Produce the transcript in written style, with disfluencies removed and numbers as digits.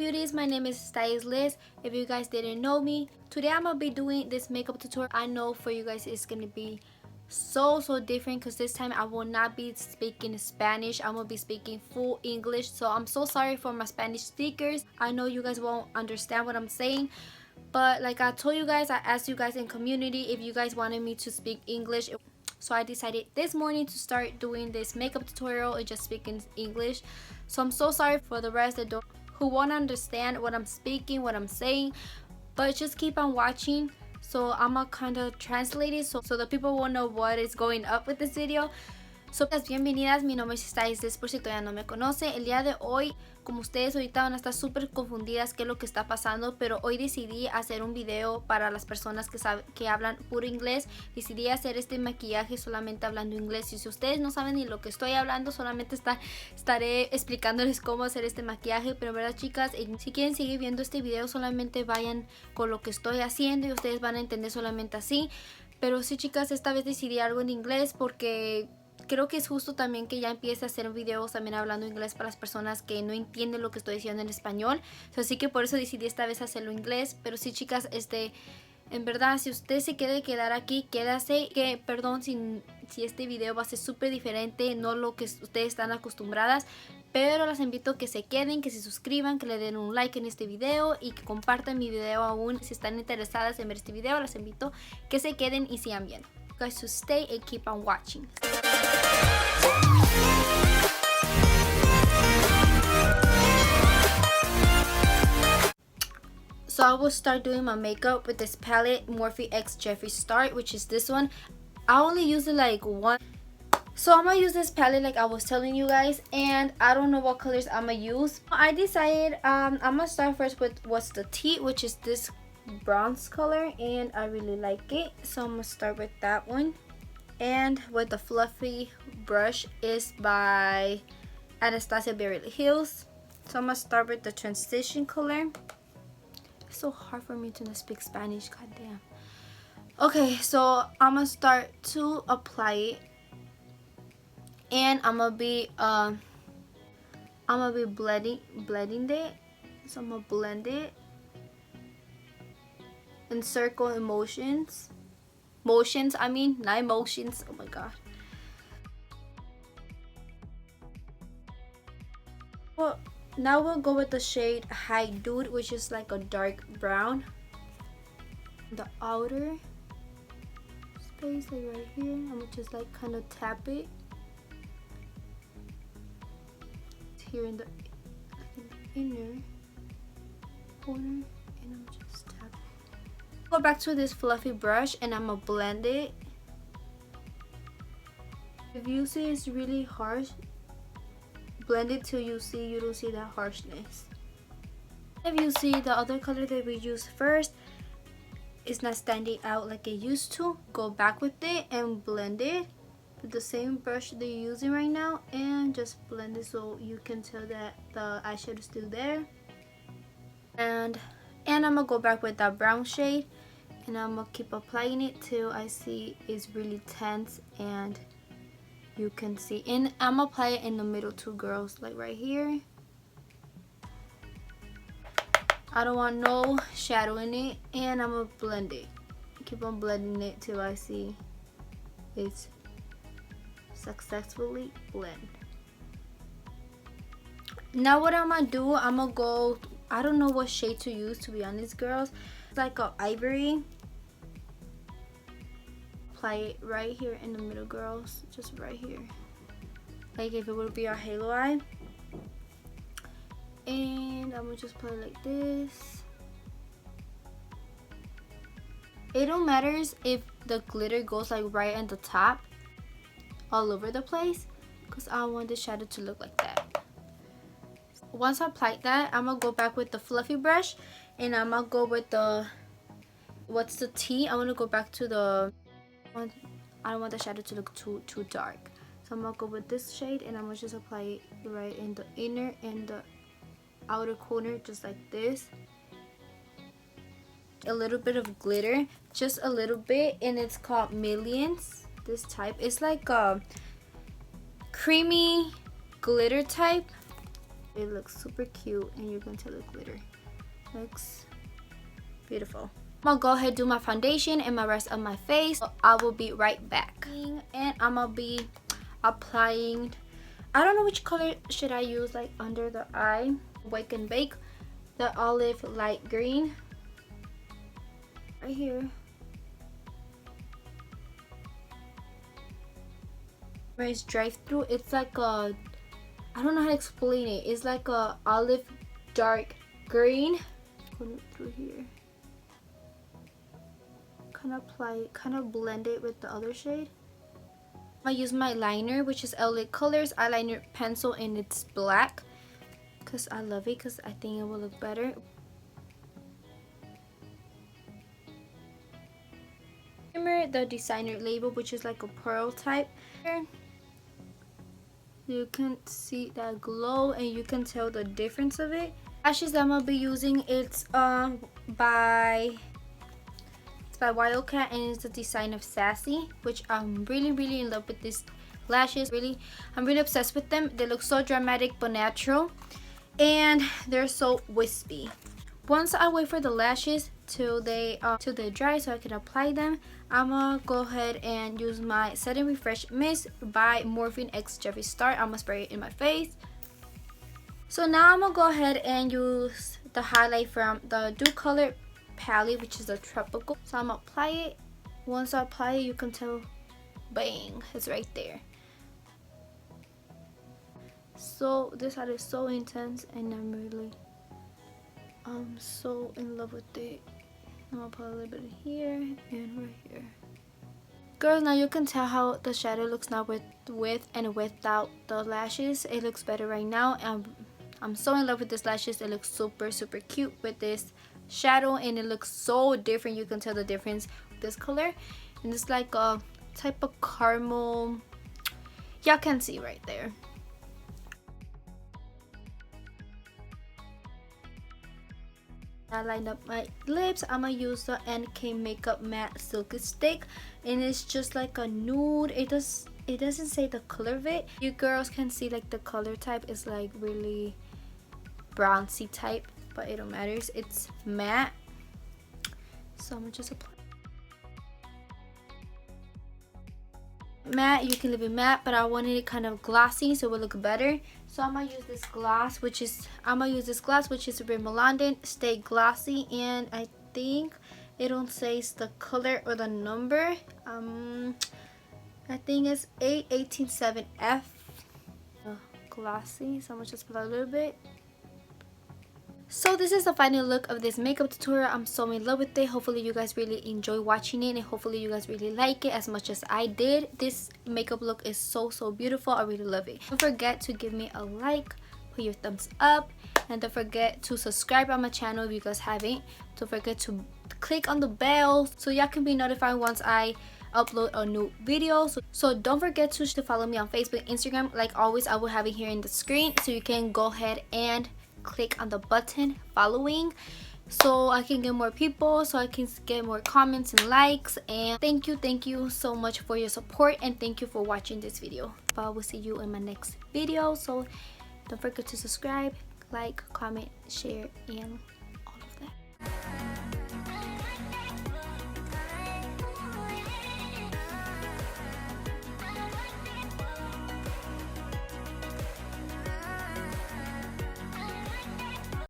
beauties, my name is Stylist Liz. If you guys didn't know me, today I'm gonna be doing this makeup tutorial. I know for you guys it's gonna be so different because this time I will not be speaking Spanish. I'm gonna be speaking full English, so I'm so sorry for my Spanish speakers. I know you guys won't understand what I'm saying, but like I told you guys, I asked you guys in community if you guys wanted me to speak English, so I decided this morning to start doing this makeup tutorial and just speaking English. So I'm so sorry for the rest that who won't understand what I'm speaking, what I'm saying, but just keep on watching. So I'm gonna kind of translate it so the people will know what is going up with this video. So, bienvenidas, mi nombre es Stylist, por si todavía no me conoce. El día de hoy, como ustedes ahorita van a estar súper confundidas qué es lo que está pasando, pero hoy decidí hacer un video para las personas que hablan puro inglés. Decidí hacer este maquillaje solamente hablando inglés, y si ustedes no saben ni lo que estoy hablando, solamente estaré explicándoles cómo hacer este maquillaje. Pero en verdad, chicas, si quieren seguir viendo este video, solamente vayan con lo que estoy haciendo y ustedes van a entender solamente así. Pero sí, chicas, esta vez decidí algo en inglés porque creo que es justo también que ya empiece a hacer videos también hablando inglés para las personas que no entienden lo que estoy diciendo en español. Así que por eso decidí esta vez hacerlo en inglés. Pero sí, chicas, en verdad, si usted se quiere quedar aquí, quédase. Que perdón si este video va a ser súper diferente, no lo que ustedes están acostumbradas. Pero las invito a que se queden, que se suscriban, que le den un like en este video y que compartan mi video aún. Si están interesadas en ver este video, las invito a que se queden y sigan viendo. Guys, to stay and keep on watching. So I will start doing my makeup with this palette, Morphe X Jeffree Star, which is this one. I only use it like one. So I'm gonna use this palette like I was telling you guys, and I don't know what colors I'm gonna use. I decided I'm gonna start first with what's the tea, which is this bronze color, and I really like it, so I'm gonna start with that one. And with the fluffy brush is by Anastasia Beverly Hills. So I'm gonna start with the transition color. It's so hard for me to speak Spanish, goddamn. Okay, so I'm gonna start to apply it, and I'm gonna be blending it. So I'm gonna blend it in circle emotions. I mean, not emotions. Oh my god. Well, now we'll go with the shade High Dude, which is like a dark brown. The outer space, like right here, I'm gonna just like kind of tap it here in the inner corner, and I'm just tap it. Go back to this fluffy brush and I'm gonna blend it. If you see it's really harsh, blend it till you don't see that harshness. If you see the other color that we used first is not standing out like it used to, go back with it and blend it with the same brush that you're using right now, and just blend it so you can tell that the eyeshadow is still there. And I'm gonna go back with that brown shade, and I'm gonna keep applying it till I see it's really tense and you can see. And I'm gonna apply it in the middle too, girls, like right here. I don't want no shadow in it, and I'm gonna blend it. Keep on blending it till I see it's successfully blend. Now what I'm gonna do, I'm gonna go, I don't know what shade to use, to be honest, girls. It's like a ivory. Apply it right here in the middle, girls, just right here, like if it would be our halo eye. And I'm gonna just apply it like this. It don't matter if the glitter goes like right at the top all over the place, because I want the shadow to look like that. Once I applied that, I'm gonna go back with the fluffy brush, and I'm gonna go with the what's the tea. I want to go back to the I don't want the shadow to look too dark, so I'm gonna go with this shade, and I'm gonna just apply it right in the inner and the outer corner, just like this. A little bit of glitter, just a little bit, and it's called Millions. This type, it's like a creamy glitter type. It looks super cute, and you can tell the glitter looks beautiful. I'm gonna go ahead and do my foundation and my rest of my face. So I will be right back. And I'm gonna be applying, I don't know which color should I use, like under the eye. Wake and Bake, the olive light green. Right here. Where it's drive through, it's like a, I don't know how to explain it. It's like a olive dark green. Put it through here. Kind of apply it, kind of blend it with the other shade. I use my liner, which is LA Colors eyeliner pencil, and it's black because I love it, because I think it will look better. The designer label, which is like a pearl type. You can see that glow, and you can tell the difference of it. Lashes that I'm gonna be using, it's by Wildcat, and it's the design of Sassy, which I'm really in love with these lashes. I'm really obsessed with them. They look so dramatic but natural, and they're so wispy. Once I wait for the lashes till they dry so I can apply them, I'm gonna go ahead and use my Set and Refresh Mist by Morphe X Jeffree Star. I'm gonna spray it in my face. So now I'm gonna go ahead and use the highlight from the Dew Color palette, which is a tropical. So I'm gonna apply it. Once I apply it, you can tell, bang, it's right there. So this side is so intense, and I'm so in love with it. I'm gonna put a little bit here and right here. Girls, now you can tell how the shadow looks now with and without the lashes. It looks better right now. I'm so in love with these lashes. It looks super cute with this shadow, and it looks so different. You can tell the difference with this color, and it's like a type of caramel. Y'all can see right there. I lined up my lips. I'm gonna use the NK Makeup Matte Silky Stick, and it's just like a nude. It doesn't say the color of it. You girls can see like the color type is like really bronzy type, but it don't matter. It's matte, so I'm gonna just apply matte. You can leave it matte, but I wanted it kind of glossy so it would look better. So I'm gonna use this gloss, which is Rimmel London Stay Glossy, and I think it don't say the color or the number. I think it's 8187F. Glossy. So I'm gonna just apply a little bit. So this is the final look of this makeup tutorial. I'm so in love with it. Hopefully you guys really enjoy watching it, and hopefully you guys really like it as much as I did. This makeup look is so beautiful. I really love it. Don't forget to give me a like, put your thumbs up, and don't forget to subscribe on my channel if you guys haven't. Don't forget to click on the bell so y'all can be notified once I upload a new video. So don't forget to follow me on Facebook, Instagram. Like always, I will have it here in the screen, so you can go ahead and click on the button following, so I can get more people, so I can get more comments and likes. And thank you so much for your support, and thank you for watching this video. I will see you in my next video, so don't forget to subscribe, like, comment, share, and